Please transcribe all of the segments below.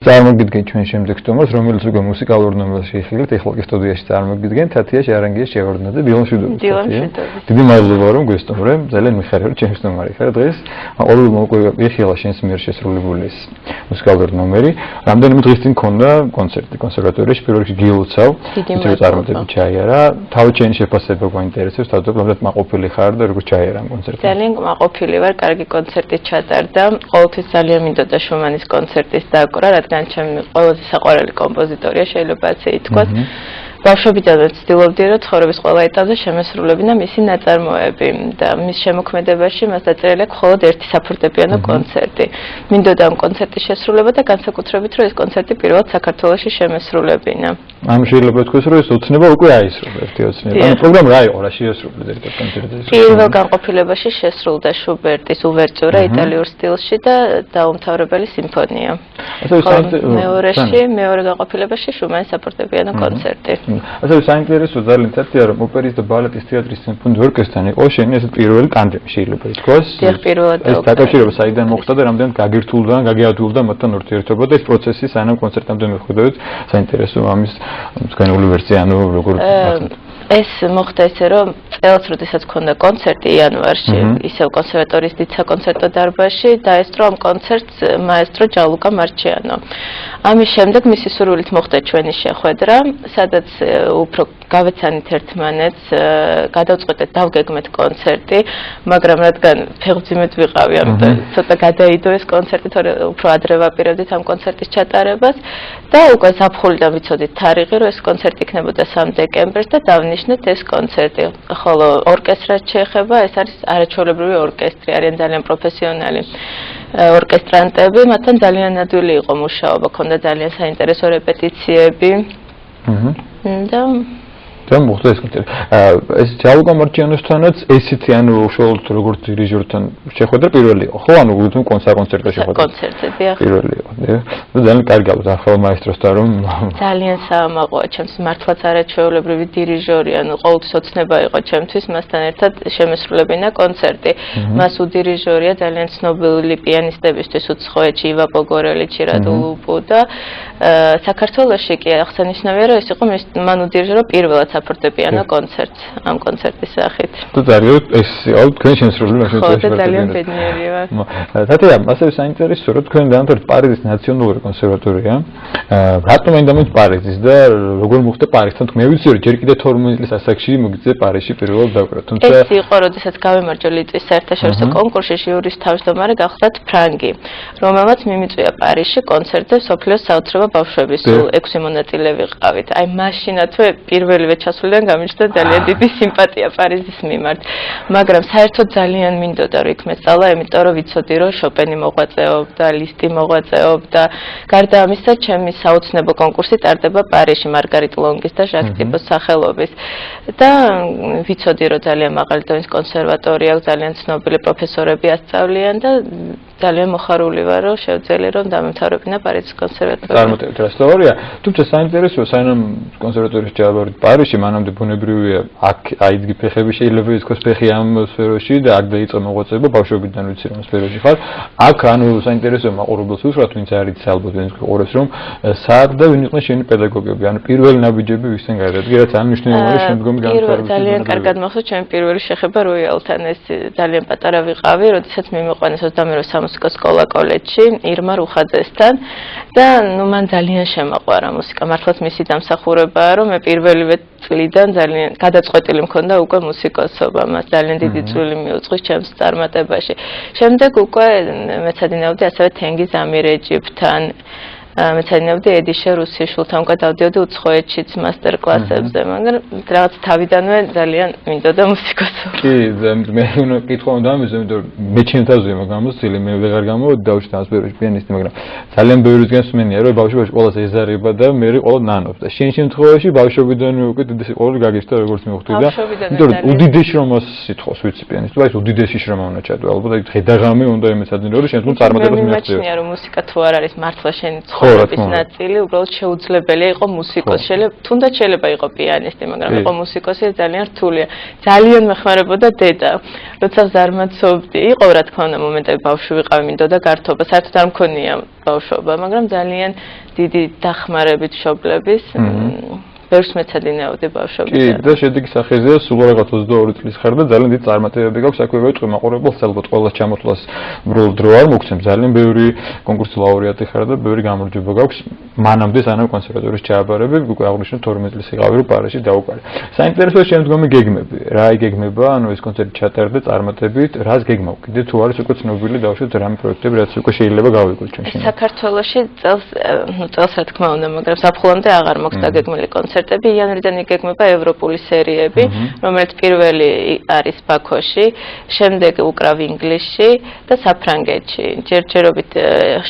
წარმოგიდგენთ ჩვენ შემდეგ სტუმარს, რომელიც უკვე მუსიკალურ ნომერს შეიხილეთ, ეხლა კი სტუდიაში წარმოგიდგენთ თათია შარანგიას შევარდნაძე ბილონშვიდობის. დიდი მადლობა რომ გვესტუმრე, ძალიან მიხარია რომ ჩემი სტუმარი ხარ დღეს. ორივე მოკვე ეხლა შენს მიერ შესრულებული ეს მუსიკალური ნომერი. რამდენიმე დღის წინ მქონდა კონცერტი კონსერვატორიაში, პირველ რიგში გილოცავ, თვითონ წარმატებით ჩაიარა. თავი ჩემი შეფასება გვაინტერესებს, თავდაპირველად მაყოფილი ხარ და როგორ ჩაიარა ამ კონცერტზე? ძალიან მაყოფილი ვარ, კარგი კონცერტი ჩატარდა. ყოველთვის ძალიან მინდოდა შუმანის კონცერტის დაკვრა, რადგან ჩემი ყველაზე საყვარელი კომპოზიტორია, შეიძლება ასე ითქვას. ბავშვობიდანვე ვცდილობდი, რომ ცხოვრების ყველა ეტაპზე შემესრულებინა მისი ნაწარმოები და მის შემოქმედებაში მას დაწერილი აქვს მხოლოდ ერთი საფორტეპიანო კონცერტი. მინდოდა ამ კონცერტის შესრულება და განსაკუთრებით, რომ ეს კონცერტი პირველად საქართველოში შემესრულებინა. ამ შეიძლება თქვას, რომ ეს ოცნება უკვე აისრულა, ერთი ოცნება. ანუ პროგრამა რა იყო, რა შეესრულა ერთ კონცერტზე? პირველ განყოფილებაში შესრულდა შუბერტის უვერტურა იტალიურ სტილში და დაუმთავრებელი სიმფონია. მეორე განყოფილებაში შუმანის საფორტეპიანო კონცერტი. ასევე საინტერესო ძალიან თათია რომ ოპერის და ბალეტის თეატრის სიმფონიური ორკესტრთან იყო შენი ეს პირველი ტანდემი შეიძლება ითქვას. ეს დაკავშირება საიდან მოხდა და რამდენად გაგირთულდა, გაგიადვილდა მათთან ურთიერთობა და ეს პროცესი სანამ კონცერტამდე მიხვდებით საინტერესო ამის განული ვერსია ანუ როგორ ეს მოხდა ისე რომ წელს როდესაც ქონდა კონცერტი იანვარში ისევ კონსერვატორიის დიდ საკონცერტო დარბაზში დაესწრო ამ კონცერტს მაესტრო ჯალუკა მარჩიანო. ამის შემდეგ მისი სურვილით მოხდა ჩვენი შეხვედრა, სადაც უფრო გავეცანით ერთმანეთს, გადავწყვეტეთ დავგეგმეთ კონცერტი, მაგრამ რადგან ფეხმძიმედ ვიყავი, ამიტომ ცოტა გადაიდო ეს კონცერტი, თორე უფრო ადრე ვაპირებდით ამ კონცერტის ჩატარებას და უკვე ზაფხულიდან ვიცოდით თარიღი, რომ ეს კონცერტი იქნებოდა 3 დეკემბერს და დავნიშნეთ ეს კონცერტი. ხოლო ორკესტრას შეეხება, ეს არის არაჩვეულებრივი ორკესტრი, არიან ძალიან პროფესიონალი ორკესტრანტები, მათთან ძალიან ადვილი იყო მუშაობა, ქონდა ძალიან საინტერესო რეპეტიციები. და მოხდა ეს კონცერტი. ეს ჯალუკა მარჩიანოსთანაც ესეთი ანუ უშუალოდ როგორც დირიჟორთან შეხვედრა პირველი იყო, ხო? ანუ უდმე კონცერტზე შეხვედრა. კონცერტები ახლა. პირველი იყო, და ძალიან კარგი ალბათ ახალ მაესტროსთან რომ ძალიან საამაყოა ჩემს მართლაც არაჩვეულებრივი დირიჟორი, ანუ ყოველთვის ოცნება იყო ჩემთვის მასთან ერთად შემესრულებინა კონცერტი. მას უდირიჟორია ძალიან ცნობილი პიანისტებისთვის უცხოეთში ივა პოგორელიჩი, რადულუპუ და საქართველოში კი აღსანიშნავია რომ ეს იყო მან უდირიჟორა პირველად საფორტეპიანო კონცერტს ამ კონცერტის სახით. თუ ძალიან ეს აუ თქვენ შემსრულებელი მაშინ ძალიან ბედნიერი ვარ. თათია, ასევე საინტერესო რომ თქვენ დაამთავრეთ პარიზის ნაციონალური კონსერვატორია. რატომ ენდამეთ პარიზის და როგორ მოხდა პარიზთან? მე ვიცი რომ ჯერ კიდე 12 წლის ასაკში მოგიწე პარიზში პირველად დაკვრა. თუმცა ეს იყო როდესაც გავემარჯვე ლიტვის საერთაშორისო კონკურსში ჟიურის თავმჯდომარე გახლდათ ფრანგი, რომელმაც მიმიწვია პარიზში კონცერტზე სოფლიოს საოცრება ბავშვების სულ 6 მონაწილე ვიყავით. აი მაშინათვე პირველივე ჩასვლიდან გამიჩნდა ძალიან დიდი სიმპათია პარიზის მიმართ. მაგრამ საერთოდ ძალიან მინდოდა რომ იქ მესწავლა, იმიტომ რომ ვიცოდი რომ შოპენი მოღვაწეობდა, ლისტი მოღვაწეობდა. გარდა ამისა, ჩემი საოცნებო კონკურსი ტარდება პარიზში მარგარიტ ლონგის და ჟაკ ტიპოს სახელობის. და ვიცოდი რომ ძალიან მაღალი დონის კონსერვატორია, ძალიან ცნობილი პროფესორები ასწავლიან და ძალიან მოხარული ვარ რომ შევძელი რომ დამემთავრებინა პარიზის კონსერვატორია. წარმატებით რასტავარია. თუმცა საინტერესოა, სანამ კონსერვატორიაში ჩავარდით პარიზში, მანამდე ბუნებრივია აქ აიძგი ფეხები შეიძლება ითქვას ფეხი ამ სფეროში და აქ დაიწყო მოღვაწეობა, ბავშვობიდან ვიცი რომ სფეროში ხარ. აქ ანუ საინტერესოა მაყურებელს უსურვათ, ვინც არ იცის ალბათ ვინც ყურებს რომ საათ და ვინ იყვნენ შენი პედაგოგები, ანუ პირველი ნაბიჯები ვისთან გადადგა, რაც ან მნიშვნელოვანია შემდგომი განვითარების. ძალიან კარგად მახსოვს ჩემი პირველი შეხება როიალთან, ეს ძალიან პატარა ვიყავი, როდესაც მიმოყვანეს 22 სამუსიკო სკოლა კოლეჯში ირმა რუხაძესთან და ნუ მან ძალიან შემაყვარა მუსიკა, მართლაც მისი დამსახურებაა, რომ მე პირველივე წლიდან ძალიან გადაწყვეტილი მქონდა უკვე მუსიკოსობა, მას ძალიან დიდი წვლილი მიუძღვის ჩემს წარმატებაში. შემდეგ უკვე მეცადინეობდი ასევე თენგიზ ამირეჯიბთან, მეცადინეობდი ედიშე რუსიშვილთან, უკვე დავდიოდი უცხოეთშიც მასტერ კლასებზე, მაგრამ რაღაც თავიდანვე ძალიან მინდოდა მუსიკოსობა. კი, მე უნდა კითხვა უნდა ამაზე, იმიტომ რომ მე ჩემ თავზე გამოსწილი, მე ვეღარ გამოვედი დავშთა ასპეროში პიანისტი, მაგრამ ძალიან ბევრისგან მსმენია, რომ ბავშვობაში ყოველს ეზარება და მე ყოველ ნანობს და შენ შემთხვევაში ბავშვობიდანვე უკვე უდიდესი ყოველი გაგიჩნდა როგორც მივხვდი და იმიტომ რომ უდიდესი შრომას სიტყვას ვიცი პიანისტი, բայց უდიდესი შრომა უნდა ჩადო, ალბათ აი ღედაღამე უნდა იმეცადინრო, რომ შენ თვითონ წარმატებას მიაღწიო. მე მეჩნია რომ მუსიკა თუ არ არის მართლა შენი სტუმრების ნაწილი უბრალოდ შეუძლებელია იყო მუსიკოსი. თუნდაც შეიძლება იყო პიანისტი, მაგრამ იყო მუსიკოსი ძალიან რთულია. ძალიან მეხმარებოდა დედა. როცა ზარმაცობდი, იყო რა თქმა უნდა მომენტები ბავშვი ვიყავი, მინდოდა გართობა, საერთოდ არ მქონია ბავშვობა, მაგრამ ძალიან დიდი დახმარებით მშობლების ბევრს მეცადინეავდი ბავშვობიდან. კი, და შედეგი სახეზეა, სულ რაღაც 22 წლის ხარ და ძალიან დიდი წარმატებები გაქვს, აქვე ვეთქვი მაყურებელს, ალბათ ყოველას ჩამოთვლას ბრულ დრო არ მოგცემ, ძალიან ბევრი კონკურსის ლაურეატი ხარ და ბევრი გამარჯვება გაქვს. მანამდე სანამ კონსერვატორიის ჩააბარები, უკვე აღნიშნე 12 წლის იყავი, რომ პარიზში დავუყარე. საინტერესოა შემდგომი გეგმები. რა გეგმება, ანუ ეს კონცერტი ჩატარდა წარმატებით, რას გეგმავ? კიდე თუ არის უკვე ცნობილი დავუშვათ რამე პროექტები, რაც უკვე შეიძლება გავიგოთ ჩვენ შენ. საქართველოში წელს რა თქმა უნდა, მაგრამ საფხულამდე აღარ მოხდა გეგმილი კონცერტი. იანვრიდან იგეგმება ევროპული სერიები, რომელიც პირველი არის ბაქოში, შემდეგ უკრავ ინგლისში და საფრანგეთში. ჯერჯერობით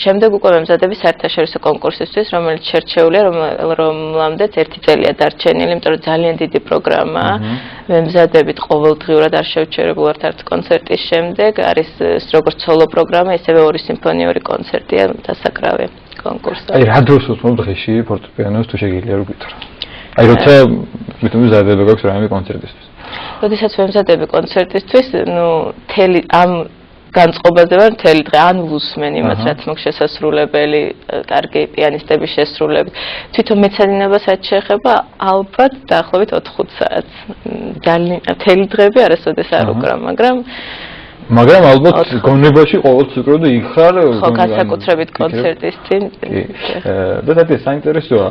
შემდეგ უკვე მემზადები საერთაშორისო კონკურსისთვის, რომელიც შერჩეულია, რომლამდეც 1 წელია დარჩენილი, იმიტომ რომ ძალიან დიდი პროგრამაა. მემზადებით ყოველდღიურად არ შევჩერებულვართ არც კონცერტის შემდეგ, არის როგორც სოლო პროგრამა, ისევე 2 სიმფონიური კონცერტია დასაკრავი კონკურსზე. აი რა დროს უსმობ დღეში ფორტეპიანოს თუ შეგიძლია რომ გითხრა? აი როცა მithom მზადება გაქვს რაიმე კონცერტისთვის. როდესაც ვემზადები კონცერტისთვის, თელი ამ განწყობაზე ვარ მთელი დღე, ან ვუსმენ იმას, რაც მაქვს შესასრულებელი, კარგი პიანისტების შესრულებით. თვითონ მეცადინებასაც შეეხება, ალბათ დაახლოებით 4-5 საათს. ძალიან მთელი დღეები არასოდეს არ უკრავ, მაგრამ ალბათ გონებაში ყოველთვის უკრავ და იქ ხარ, ხო, განსაკუთრებით კონცერტის წინ. და თათია საინტერესოა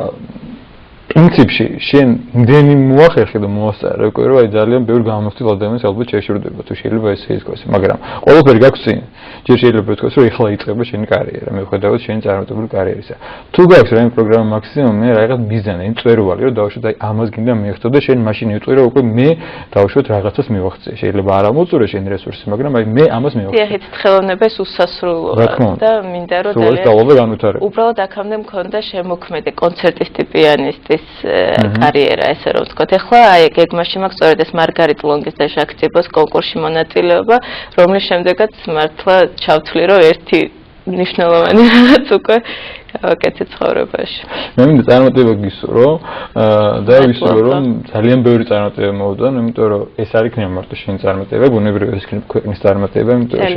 პრინციპში შენ იმდენი მოახერხე და მოასწარე უკვე რომ აი ძალიან ბევრ გამოცდილ ადამიანს ალბათ შეშურდება თუ შეიძლება ესე ითქვას, მაგრამ ყველაფერი გაქვს წინ. ჯერ შეიძლება ითქვას რომ ეხლა იწყება შენი კარიერა, მიუხედავად შენი წარმატებული კარიერისა. თუ გაქვს რაიმე პროგრამა მაქსიმუმი, რაღაც მიზანი, მწვერვალი, რომ დავუშვათ აი ამას გინდა მიიღწო და შენ მაშინ იტყვი რომ უკვე მე დავუშვათ რაღაცას მივახცე. შეიძლება არ ამოწურე შენი რესურსი, მაგრამ აი მე ამას მივახცე. დიახ, ხელოვნებას უსასრულოა და მინდა რომ ძალიან უბრალოდ აქამდე მქონდა შემოქმედი კონცერტისტი პიანისტი კარიერა, ესე რომ ვთქვათ. ეხლა აი გეგმაში მაქვს სწორედ ეს მარგარიტ ლონგის და ჟაკ ძიბოს კონკურსში მონაწილეობა, რომლის შემდეგაც მართლა ჩავთვლი, რომ ერთი მნიშვნელოვანი რაღაც უკვე გავაკეთე ცხოვრებაში. მე მინდა წარმატება გისურვო და ვისურვო რომ ძალიან ბევრი წარმატება მოვდან, იმიტომ რომ ეს არ იქნება მარტო შენი წარმატება, ბუნებრივია ეს ქვეყნის წარმატება, იმიტომ რომ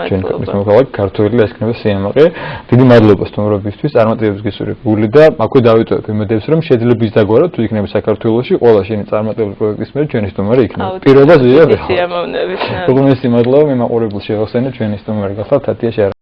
ჩვენ ქვეყნის მოქალაქე ქართველი და ეს იქნება სიამაყე. დიდი მადლობა სტუმრობისთვის, წარმატებებს გისურვებული და აქვე დავიტოვებ იმედებს, რომ შეიძლება ის დაგვარა თუ იქნება საქართველოში ყველა შენი წარმატებული პროექტის მე ჩვენი სტუმარი იქნება. პირობა ზია. სიამოვნებით. უგუნესი მადლობა, მე მაყურებელს შევახსენე ჩვენი სტუმარი გახლავთ თათია